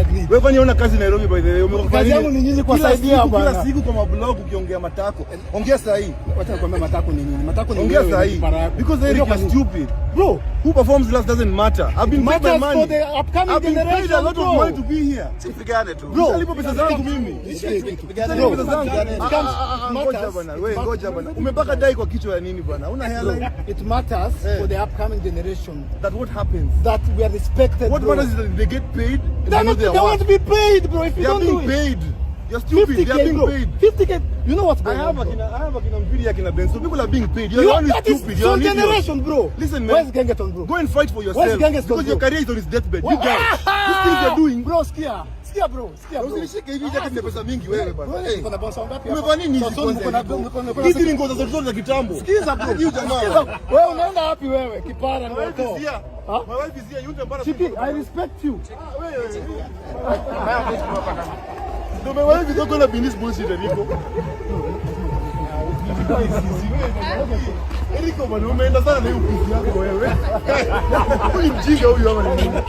agree. Wewe kwani una kazi Nairobi by the way? Kazi yangu ni nyinyi kwa saidia bwana. Kila siku kwa mablog ukiongea matako. Ongea saa hii. Wacha nikwambie matako ni nini? Matako ni ongea saa hii. Because Eric is stupid. Bro, who performs last doesn't matter. I've been paid my money. For the upcoming generation. I've been paid a lot of money to be here. Sipigane tu. Bro, nalipo pesa zangu mimi. Nalipo pesa zangu. Ngoja bwana, wewe ngoja bwana. Umepaka dai kwa kichwa ya nini bwana? Una hairline? It matters for the upcoming generation. That what happens? That we are respected. What matters is that they get paid. They want to be paid, bro. If you don't do it. They are being paid. You're stupid. They are being paid. 50K. You know what's going on? I have a Mviri Akina Ben. So people are being paid. You're only stupid. You're an generation, bro. Listen, man. Where's Gengeton, bro? Go and fight for yourself. Because your career is on his deathbed. You guys. These things you're doing. Bro, skia. Skia, bro. Skia, bro. Usinishike hivi jacket ya pesa mingi wewe bwana. Wewe kuna boss ngapi hapa? Umefanya nini hizi kwanza? Hizi ni ngoza zote za kitambo. Sikiza bro. Hiyo jamaa. Wewe unaenda wapi wewe? Kipara ndio to. My wife is here. You don't embarrass me. I respect you. No, my wife is not gonna be in this bullshit, Enrico. Enrico, bwana umeenda sana na hiyo upuzi yako wewe. Huyu mjinga huyu hapa ni nini?